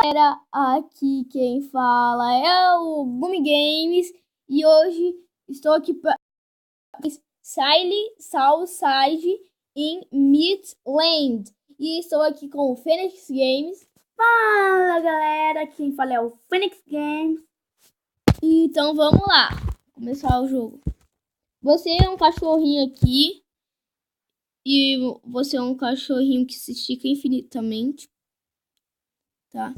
Galera, aqui quem fala é o Gumi Games e hoje estou aqui para Southside em Midland e estou aqui com o Phoenix Games. Fala galera, quem fala é o Phoenix Games. Então vamos lá, começar o jogo. Você é um cachorrinho aqui e você é um cachorrinho que se estica infinitamente, tá?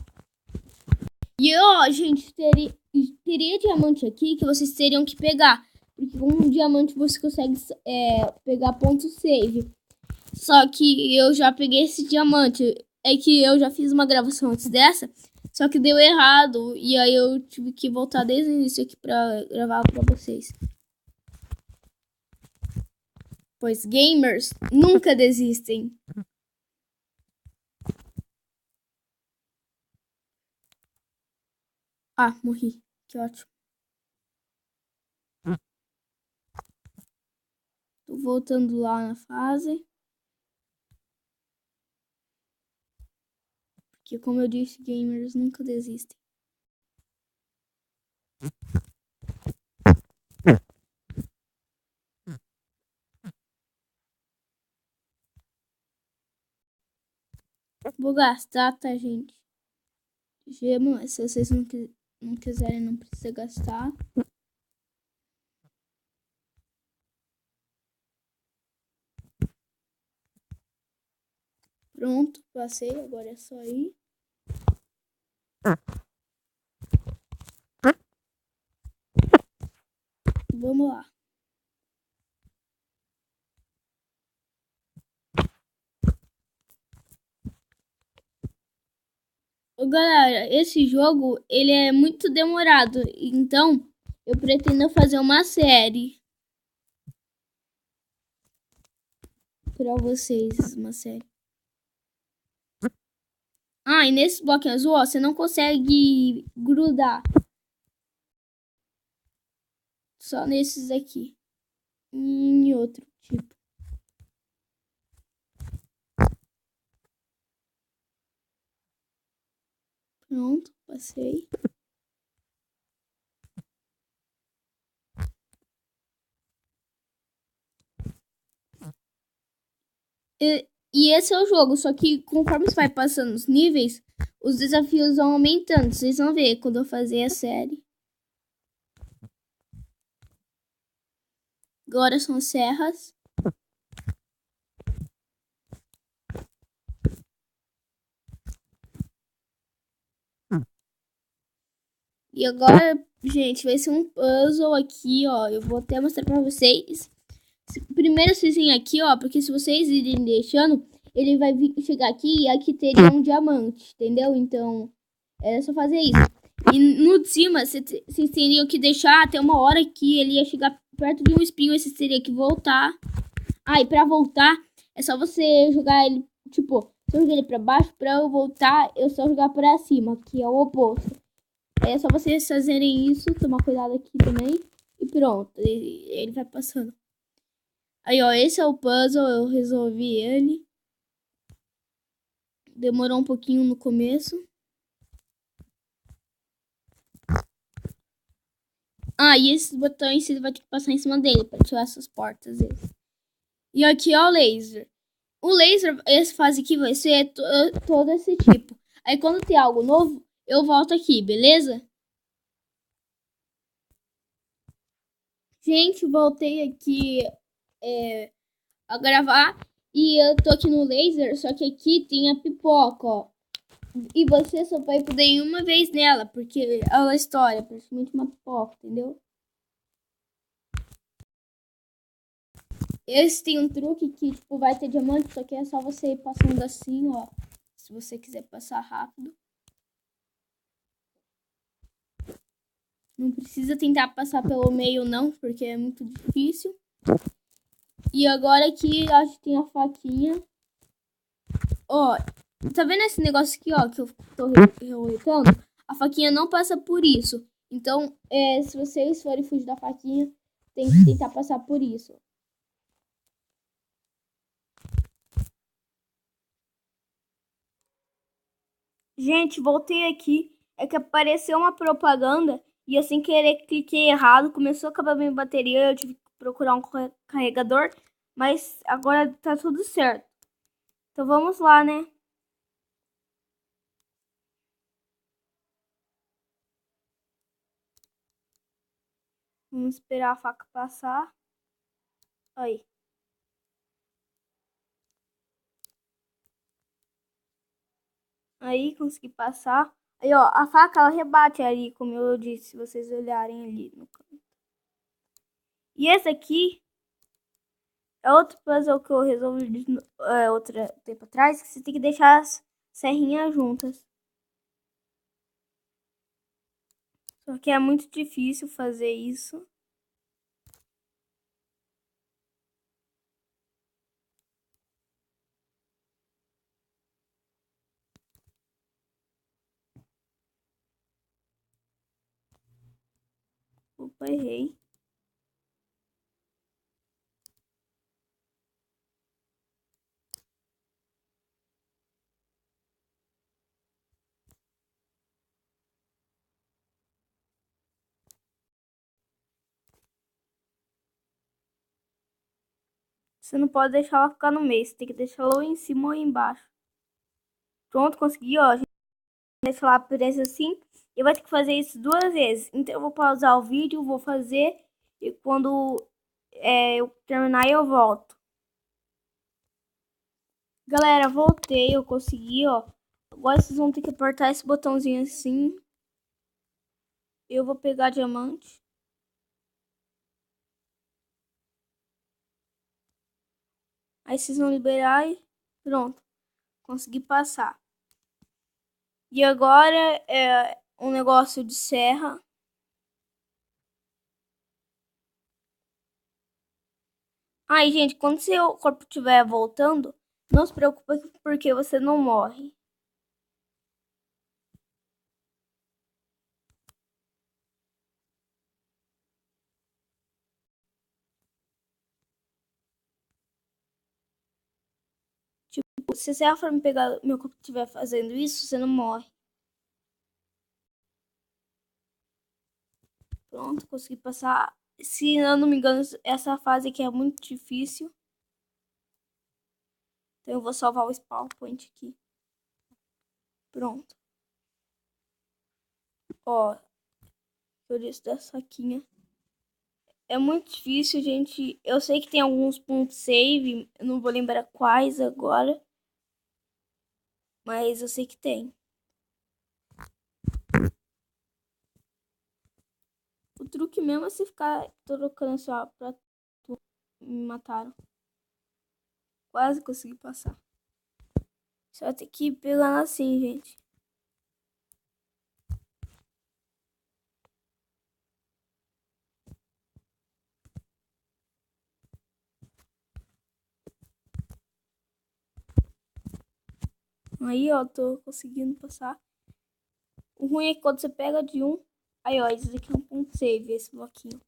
E ó, gente, teria diamante aqui que vocês teriam que pegar. Porque com um diamante você consegue pegar ponto save. Só que eu já peguei esse diamante. É que eu já fiz uma gravação antes dessa. Só que deu errado. E aí eu tive que voltar desde o início aqui pra gravar pra vocês. Pois gamers nunca desistem. Ah, morri. Que ótimo. Tô voltando lá na fase. Porque como eu disse, gamers nunca desistem. Vou gastar, tá, gente? Gema, mas se vocês não quiserem, não precisa gastar. Pronto, passei, agora é só ir. Vamos lá. Galera, esse jogo, ele é muito demorado, então eu pretendo fazer uma série pra vocês, uma série. Ah, e nesse bloquinho azul, ó, você não consegue grudar. Só nesses aqui. Em outro tipo. Pronto, passei. E esse é o jogo, só que conforme você vai passando os níveis, os desafios vão aumentando. Vocês vão ver quando eu fazer a série. Agora são serras. E agora, gente, vai ser um puzzle aqui, ó. Eu vou até mostrar pra vocês. Primeiro vocês vêm aqui, ó, porque se vocês irem deixando, ele vai chegar aqui e aqui teria um diamante, entendeu? Então, é só fazer isso. E no de cima, vocês teriam que deixar até uma hora que ele ia chegar perto de um espinho, e vocês teriam que voltar. Ah, e pra voltar, é só você jogar ele, tipo, se eu jogar ele pra baixo, pra eu voltar, eu só jogar pra cima, que é o oposto. É só vocês fazerem isso, tomar cuidado aqui também, e pronto, ele vai passando. Aí, ó, esse é o puzzle, eu resolvi ele. Demorou um pouquinho no começo. Ah, e esses botões você vai ter que passar em cima dele para tirar essas portas. E aqui ó o laser. O laser, essa fase aqui vai ser todo esse tipo. Aí quando tem algo novo, eu volto aqui, beleza? Gente, voltei aqui a gravar. E eu tô aqui no laser, só que aqui tem a pipoca, ó. E você só vai poder ir uma vez nela, porque ela estoura, praticamente uma pipoca, entendeu? Esse tem um truque que, tipo, vai ter diamante, só que é só você ir passando assim, ó. Se você quiser passar rápido. Não precisa tentar passar pelo meio, não, porque é muito difícil. E agora aqui, acho que tem a faquinha. Ó, tá vendo esse negócio aqui, ó, que eu tô revoltando? A faquinha não passa por isso. Então, se vocês forem fugir da faquinha, tem que tentar passar por isso. Gente, voltei aqui. É que apareceu uma propaganda e eu sem querer cliquei errado. Começou a acabar minha bateria. Eu tive que procurar um carregador. Mas agora tá tudo certo. Então vamos lá, né? Vamos esperar a faca passar. Aí. Aí, consegui passar. Aí, ó, a faca ela rebate ali, como eu disse, se vocês olharem ali no canto. E esse aqui é outro puzzle que eu resolvi outro tempo atrás, que você tem que deixar as serrinhas juntas. Só que é muito difícil fazer isso. Opa, errei. Você não pode deixar ela ficar no meio, você tem que deixar ela ou em cima ou embaixo. Pronto, consegui, ó. A gente deixa ela presa assim. E vai ter que fazer isso 2 vezes. Então eu vou pausar o vídeo, vou fazer. E quando eu terminar eu volto. Galera, voltei, eu consegui, ó. Agora vocês vão ter que apertar esse botãozinho assim. Eu vou pegar diamante. Aí vocês vão liberar e pronto. Consegui passar. E agora é um negócio de serra. Aí, gente, quando seu corpo estiver voltando, não se preocupe porque você não morre. Tipo, se você for me pegar meu corpo estiver fazendo isso, você não morre. Pronto, consegui passar. Se eu não me engano, essa fase aqui é muito difícil. Então eu vou salvar o spawn point aqui. Pronto. Ó, eu disse da saquinha. É muito difícil, gente. Eu sei que tem alguns pontos save, eu não vou lembrar quais agora, mas eu sei que tem. O truque mesmo é você ficar trocando só pra tu. Me mataram. Quase consegui passar. Só tem que ir pegando assim, gente. Aí, ó, tô conseguindo passar. O ruim é que quando você pega de um... Aí, ó, esse aqui é um ponto save, esse bloquinho.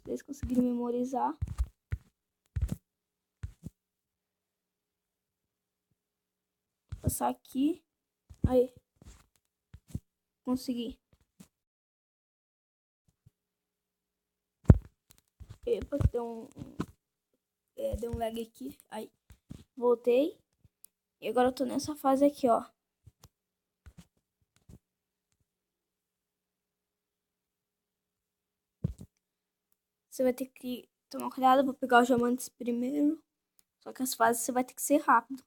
Vocês conseguiram memorizar. Vou passar aqui. Aí. Consegui. Epa, deu um lag aqui. Aí. Voltei. E agora eu tô nessa fase aqui, ó. Você vai ter que tomar cuidado. Vou pegar os diamantes primeiro. Só que as fases você vai ter que ser rápido.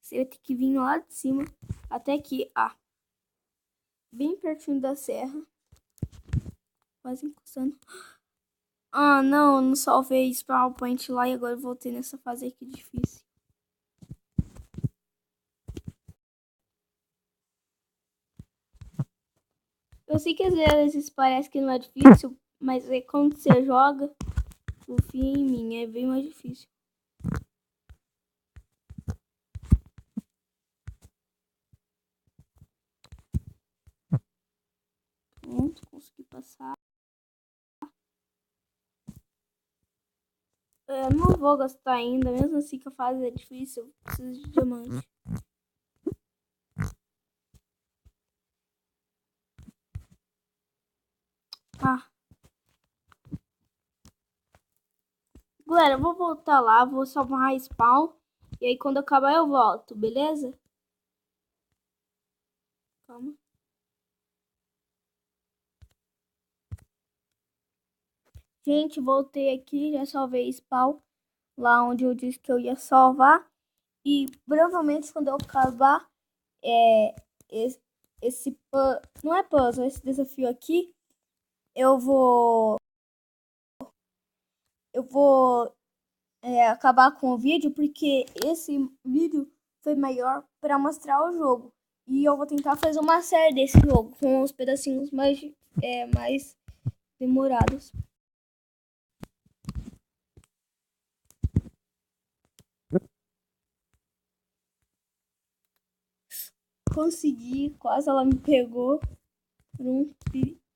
Você vai ter que vir lá de cima até aqui, bem pertinho da serra. Quase encostando. Ah, não salvei spawn point lá e agora eu voltei nessa fase aqui difícil. Eu sei que às vezes parece que não é difícil, mas é quando você joga, confia em mim, é bem mais difícil. Pronto, consegui passar. Eu não vou gastar ainda, mesmo assim que a fase é difícil, eu preciso de diamante. Ah. Galera, eu vou voltar lá, vou salvar a spawn. E aí quando acabar eu volto, beleza? Calma. Gente, voltei aqui, já salvei spawn. Lá onde eu disse que eu ia salvar. E provavelmente quando eu acabar esse não é puzzle, esse desafio aqui, eu vou acabar com o vídeo, porque esse vídeo foi maior para mostrar o jogo. E eu vou tentar fazer uma série desse jogo com os pedacinhos mais demorados. Consegui, quase ela me pegou por um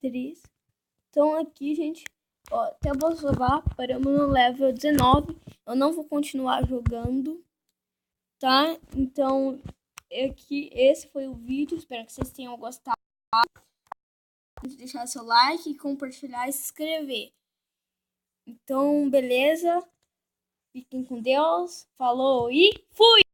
triz. Então aqui, gente, ó, até vou salvar, paramos no level 19. Eu não vou continuar jogando, tá? Então, aqui, esse foi o vídeo. Espero que vocês tenham gostado. Deixar seu like, compartilhar e se inscrever. Então, beleza? Fiquem com Deus. Falou e fui!